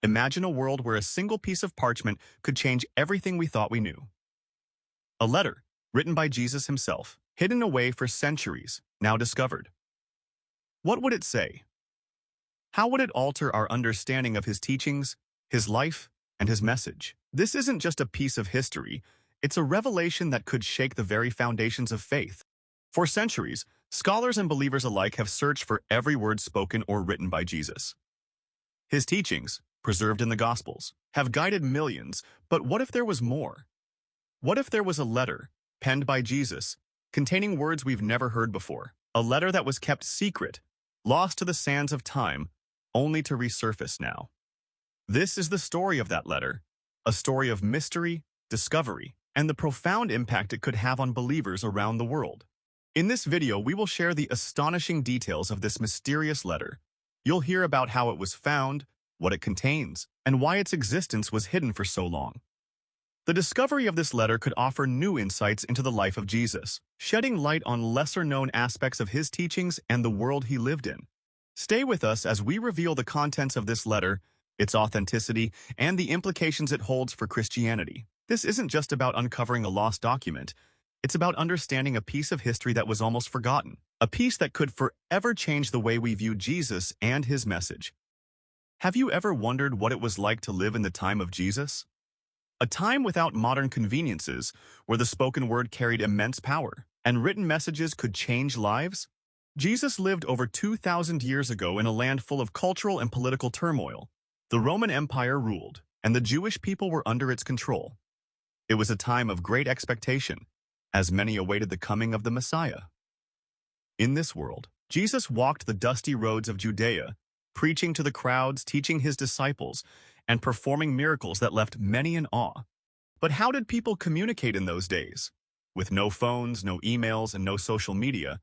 Imagine a world where a single piece of parchment could change everything we thought we knew. A letter, written by Jesus himself, hidden away for centuries, now discovered. What would it say? How would it alter our understanding of his teachings, his life, and his message? This isn't just a piece of history, it's a revelation that could shake the very foundations of faith. For centuries, scholars and believers alike have searched for every word spoken or written by Jesus. His teachings, preserved in the Gospels, have guided millions, but what if there was more? What if there was a letter, penned by Jesus, containing words we've never heard before? A letter that was kept secret, lost to the sands of time, only to resurface now. This is the story of that letter, a story of mystery, discovery, and the profound impact it could have on believers around the world. In this video, we will share the astonishing details of this mysterious letter. You'll hear about how it was found, what it contains, and why its existence was hidden for so long. The discovery of this letter could offer new insights into the life of Jesus, shedding light on lesser-known aspects of his teachings and the world he lived in. Stay with us as we reveal the contents of this letter, its authenticity, and the implications it holds for Christianity. This isn't just about uncovering a lost document. It's about understanding a piece of history that was almost forgotten, a piece that could forever change the way we view Jesus and his message. Have you ever wondered what it was like to live in the time of Jesus? A time without modern conveniences, where the spoken word carried immense power, and written messages could change lives? Jesus lived over 2,000 years ago in a land full of cultural and political turmoil. The Roman Empire ruled, and the Jewish people were under its control. It was a time of great expectation, as many awaited the coming of the Messiah. In this world, Jesus walked the dusty roads of Judea, preaching to the crowds, teaching his disciples, and performing miracles that left many in awe. But how did people communicate in those days? With no phones, no emails, and no social media,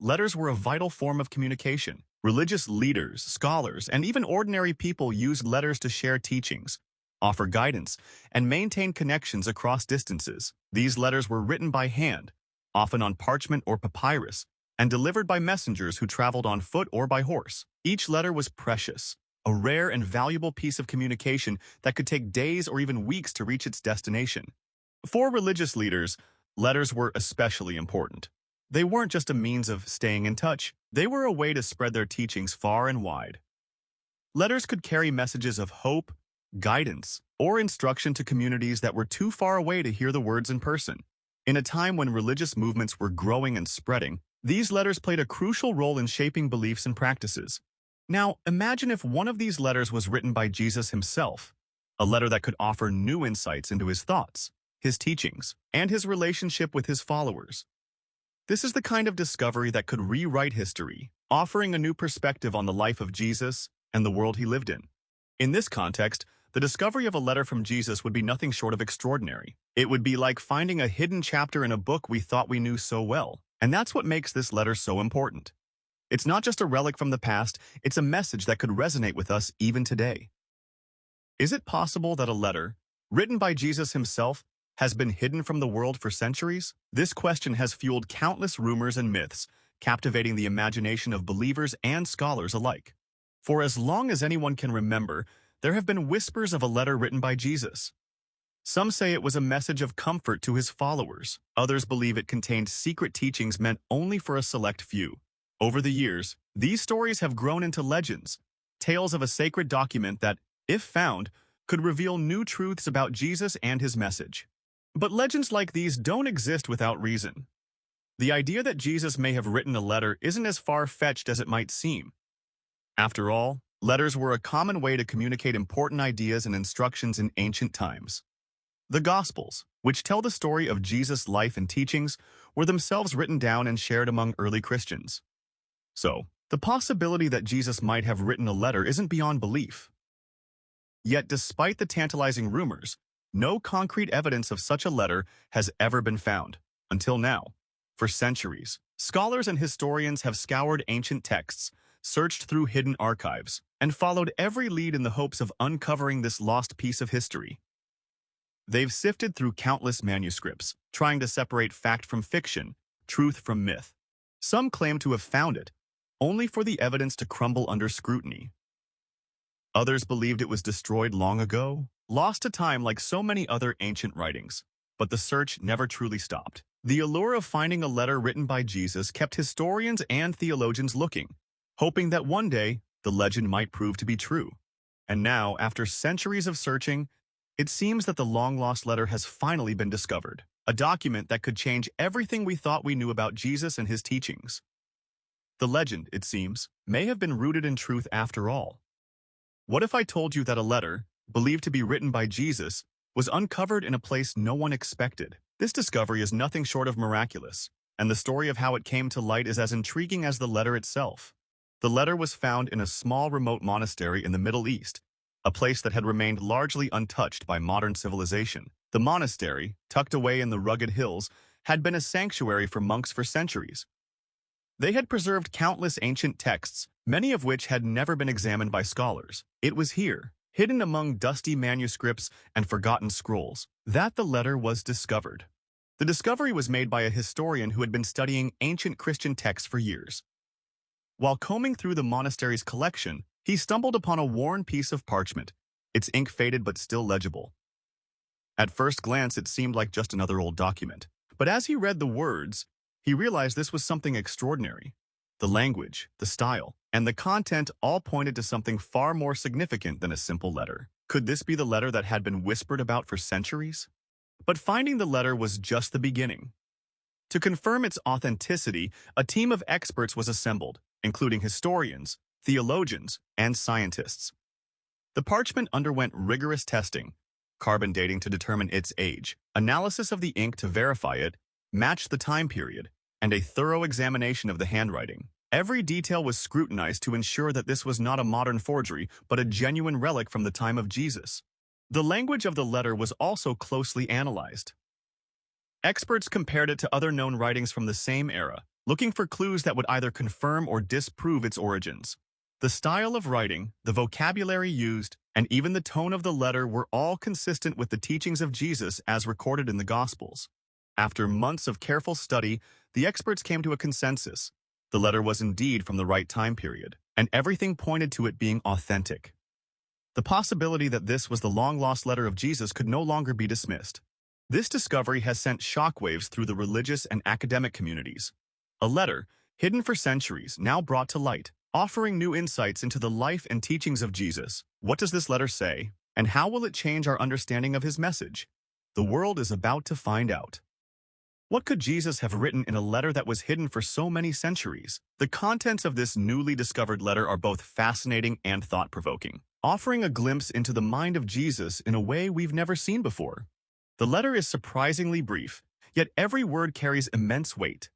letters were a vital form of communication. Religious leaders, scholars, and even ordinary people used letters to share teachings, offer guidance, and maintain connections across distances. These letters were written by hand, often on parchment or papyrus, and delivered by messengers who traveled on foot or by horse. Each letter was precious, a rare and valuable piece of communication that could take days or even weeks to reach its destination. For religious leaders, letters were especially important. They weren't just a means of staying in touch, they were a way to spread their teachings far and wide. Letters could carry messages of hope, guidance, or instruction to communities that were too far away to hear the words in person. In a time when religious movements were growing and spreading, these letters played a crucial role in shaping beliefs and practices. Now, imagine if one of these letters was written by Jesus himself, a letter that could offer new insights into his thoughts, his teachings, and his relationship with his followers. This is the kind of discovery that could rewrite history, offering a new perspective on the life of Jesus and the world he lived in. In this context, the discovery of a letter from Jesus would be nothing short of extraordinary. It would be like finding a hidden chapter in a book we thought we knew so well, and that's what makes this letter so important. It's not just a relic from the past, it's a message that could resonate with us even today. Is it possible that a letter, written by Jesus himself, has been hidden from the world for centuries? This question has fueled countless rumors and myths, captivating the imagination of believers and scholars alike. For as long as anyone can remember, there have been whispers of a letter written by Jesus. Some say it was a message of comfort to his followers. Others believe it contained secret teachings meant only for a select few. Over the years, these stories have grown into legends, tales of a sacred document that, if found, could reveal new truths about Jesus and his message. But legends like these don't exist without reason. The idea that Jesus may have written a letter isn't as far-fetched as it might seem. After all, letters were a common way to communicate important ideas and instructions in ancient times. The Gospels, which tell the story of Jesus' life and teachings, were themselves written down and shared among early Christians. So, the possibility that Jesus might have written a letter isn't beyond belief. Yet, despite the tantalizing rumors, no concrete evidence of such a letter has ever been found, until now. For centuries, scholars and historians have scoured ancient texts, searched through hidden archives, and followed every lead in the hopes of uncovering this lost piece of history. They've sifted through countless manuscripts, trying to separate fact from fiction, truth from myth. Some claim to have found it, only for the evidence to crumble under scrutiny. Others believed it was destroyed long ago, lost to time like so many other ancient writings. But the search never truly stopped. The allure of finding a letter written by Jesus kept historians and theologians looking, hoping that one day the legend might prove to be true. And now, after centuries of searching, it seems that the long-lost letter has finally been discovered, a document that could change everything we thought we knew about Jesus and his teachings. The legend, it seems, may have been rooted in truth after all. What if I told you that a letter, believed to be written by Jesus, was uncovered in a place no one expected? This discovery is nothing short of miraculous, and the story of how it came to light is as intriguing as the letter itself. The letter was found in a small remote monastery in the Middle East, a place that had remained largely untouched by modern civilization. The monastery, tucked away in the rugged hills, had been a sanctuary for monks for centuries. They had preserved countless ancient texts, many of which had never been examined by scholars. It was here, hidden among dusty manuscripts and forgotten scrolls, that the letter was discovered. The discovery was made by a historian who had been studying ancient Christian texts for years. While combing through the monastery's collection, he stumbled upon a worn piece of parchment, its ink faded but still legible. At first glance, it seemed like just another old document. But as he read the words, he realized this was something extraordinary. The language, the style, and the content all pointed to something far more significant than a simple letter. Could this be the letter that had been whispered about for centuries? But finding the letter was just the beginning. To confirm its authenticity, a team of experts was assembled, including historians, theologians, and scientists. The parchment underwent rigorous testing, carbon dating to determine its age, analysis of the ink to verify it, match the time period, and a thorough examination of the handwriting. Every detail was scrutinized to ensure that this was not a modern forgery, but a genuine relic from the time of Jesus. The language of the letter was also closely analyzed. Experts compared it to other known writings from the same era, looking for clues that would either confirm or disprove its origins. The style of writing, the vocabulary used, and even the tone of the letter were all consistent with the teachings of Jesus as recorded in the Gospels. After months of careful study, the experts came to a consensus. The letter was indeed from the right time period, and everything pointed to it being authentic. The possibility that this was the long-lost letter of Jesus could no longer be dismissed. This discovery has sent shockwaves through the religious and academic communities. A letter, hidden for centuries, now brought to light, offering new insights into the life and teachings of Jesus. What does this letter say, and how will it change our understanding of his message? The world is about to find out. What could Jesus have written in a letter that was hidden for so many centuries? The contents of this newly discovered letter are both fascinating and thought-provoking, offering a glimpse into the mind of Jesus in a way we've never seen before. The letter is surprisingly brief, yet every word carries immense weight.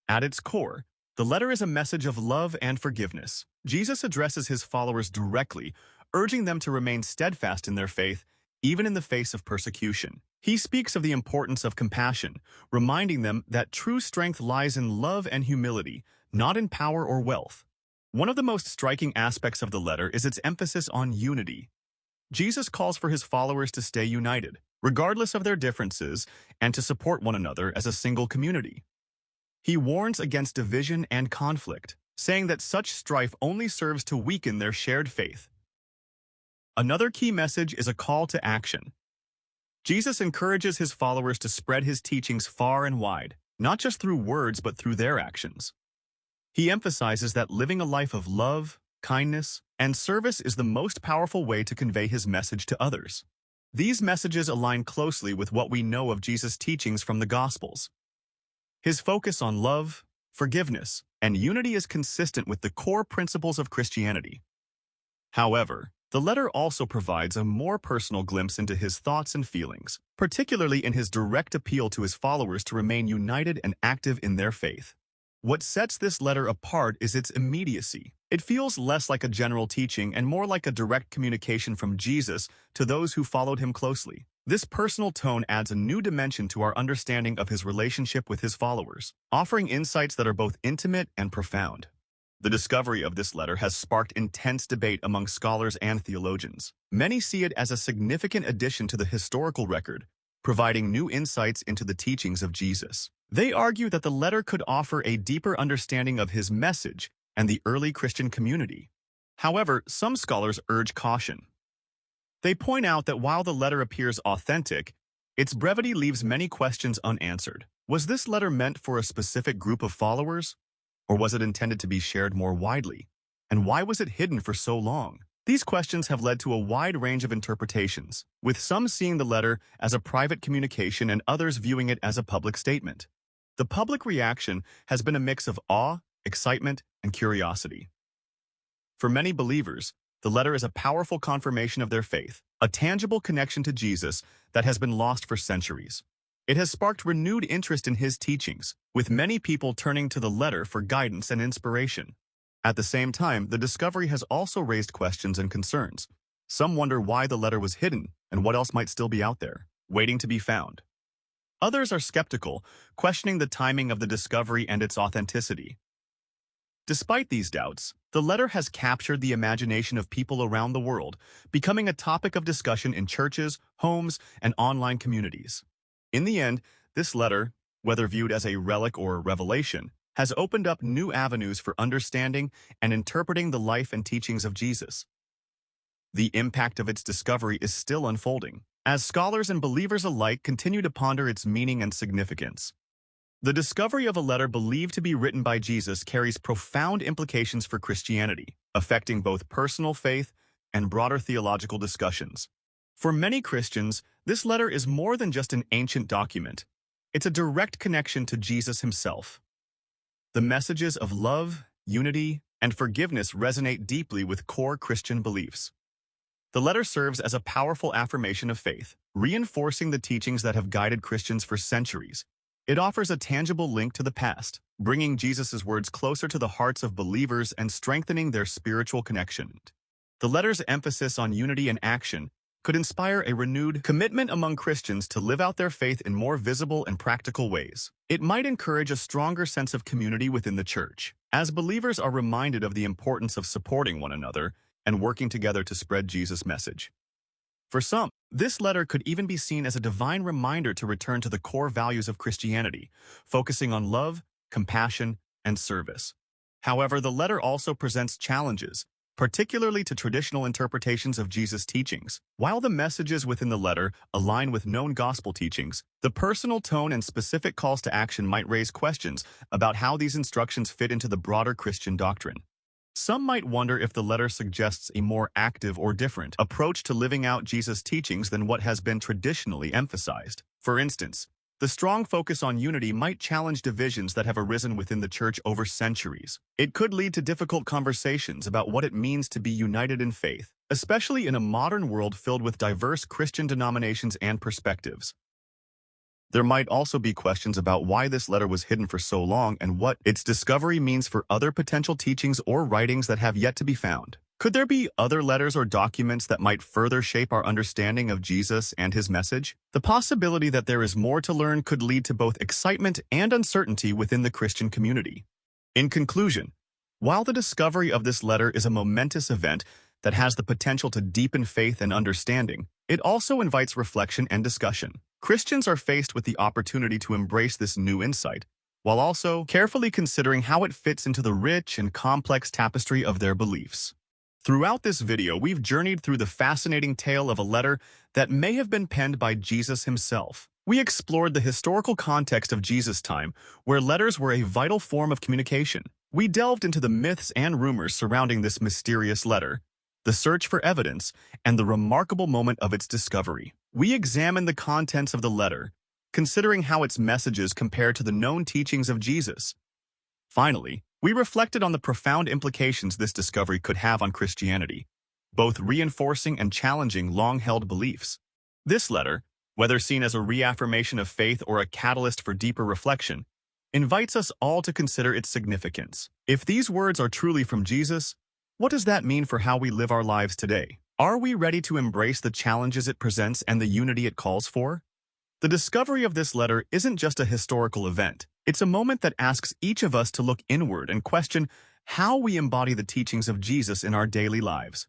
At its core, the letter is a message of love and forgiveness. Jesus addresses his followers directly, urging them to remain steadfast in their faith, even in the face of persecution. He speaks of the importance of compassion, reminding them that true strength lies in love and humility, not in power or wealth. One of the most striking aspects of the letter is its emphasis on unity. Jesus calls for his followers to stay united, regardless of their differences, and to support one another as a single community. He warns against division and conflict, saying that such strife only serves to weaken their shared faith. Another key message is a call to action. Jesus encourages his followers to spread his teachings far and wide, not just through words but through their actions. He emphasizes that living a life of love, kindness, and service is the most powerful way to convey his message to others. These messages align closely with what we know of Jesus' teachings from the Gospels. His focus on love, forgiveness, and unity is consistent with the core principles of Christianity. However, the letter also provides a more personal glimpse into his thoughts and feelings, particularly in his direct appeal to his followers to remain united and active in their faith. What sets this letter apart is its immediacy. It feels less like a general teaching and more like a direct communication from Jesus to those who followed him closely. This personal tone adds a new dimension to our understanding of his relationship with his followers, offering insights that are both intimate and profound. The discovery of this letter has sparked intense debate among scholars and theologians. Many see it as a significant addition to the historical record, providing new insights into the teachings of Jesus. They argue that the letter could offer a deeper understanding of his message and the early Christian community. However, some scholars urge caution. They point out that while the letter appears authentic, its brevity leaves many questions unanswered. Was this letter meant for a specific group of followers? Or was it intended to be shared more widely? And why was it hidden for so long? These questions have led to a wide range of interpretations, with some seeing the letter as a private communication and others viewing it as a public statement. The public reaction has been a mix of awe, excitement, and curiosity. For many believers, the letter is a powerful confirmation of their faith, a tangible connection to Jesus that has been lost for centuries. It has sparked renewed interest in his teachings, with many people turning to the letter for guidance and inspiration. At the same time, the discovery has also raised questions and concerns. Some wonder why the letter was hidden and what else might still be out there, waiting to be found. Others are skeptical, questioning the timing of the discovery and its authenticity. Despite these doubts, the letter has captured the imagination of people around the world, becoming a topic of discussion in churches, homes, and online communities. In the end, this letter, whether viewed as a relic or a revelation, has opened up new avenues for understanding and interpreting the life and teachings of Jesus. The impact of its discovery is still unfolding, as scholars and believers alike continue to ponder its meaning and significance. The discovery of a letter believed to be written by Jesus carries profound implications for Christianity, affecting both personal faith and broader theological discussions. For many Christians, this letter is more than just an ancient document. It's a direct connection to Jesus himself. The messages of love, unity, and forgiveness resonate deeply with core Christian beliefs. The letter serves as a powerful affirmation of faith, reinforcing the teachings that have guided Christians for centuries. It offers a tangible link to the past, bringing Jesus' words closer to the hearts of believers and strengthening their spiritual connection. The letter's emphasis on unity and action could inspire a renewed commitment among Christians to live out their faith in more visible and practical ways. It might encourage a stronger sense of community within the church, as believers are reminded of the importance of supporting one another and working together to spread Jesus' message. For some, this letter could even be seen as a divine reminder to return to the core values of Christianity, focusing on love, compassion, and service. However, the letter also presents challenges, particularly to traditional interpretations of Jesus' teachings. While the messages within the letter align with known gospel teachings, the personal tone and specific calls to action might raise questions about how these instructions fit into the broader Christian doctrine. Some might wonder if the letter suggests a more active or different approach to living out Jesus' teachings than what has been traditionally emphasized. For instance, the strong focus on unity might challenge divisions that have arisen within the church over centuries. It could lead to difficult conversations about what it means to be united in faith, especially in a modern world filled with diverse Christian denominations and perspectives. There might also be questions about why this letter was hidden for so long and what its discovery means for other potential teachings or writings that have yet to be found. Could there be other letters or documents that might further shape our understanding of Jesus and his message? The possibility that there is more to learn could lead to both excitement and uncertainty within the Christian community. In conclusion, while the discovery of this letter is a momentous event that has the potential to deepen faith and understanding, it also invites reflection and discussion. Christians are faced with the opportunity to embrace this new insight, while also carefully considering how it fits into the rich and complex tapestry of their beliefs. Throughout this video, we've journeyed through the fascinating tale of a letter that may have been penned by Jesus himself. We explored the historical context of Jesus' time, where letters were a vital form of communication. We delved into the myths and rumors surrounding this mysterious letter, the search for evidence, and the remarkable moment of its discovery. We examined the contents of the letter, considering how its messages compare to the known teachings of Jesus. Finally, we reflected on the profound implications this discovery could have on Christianity, both reinforcing and challenging long-held beliefs. This letter, whether seen as a reaffirmation of faith or a catalyst for deeper reflection, invites us all to consider its significance. If these words are truly from Jesus, what does that mean for how we live our lives today? Are we ready to embrace the challenges it presents and the unity it calls for? The discovery of this letter isn't just a historical event. It's a moment that asks each of us to look inward and question how we embody the teachings of Jesus in our daily lives.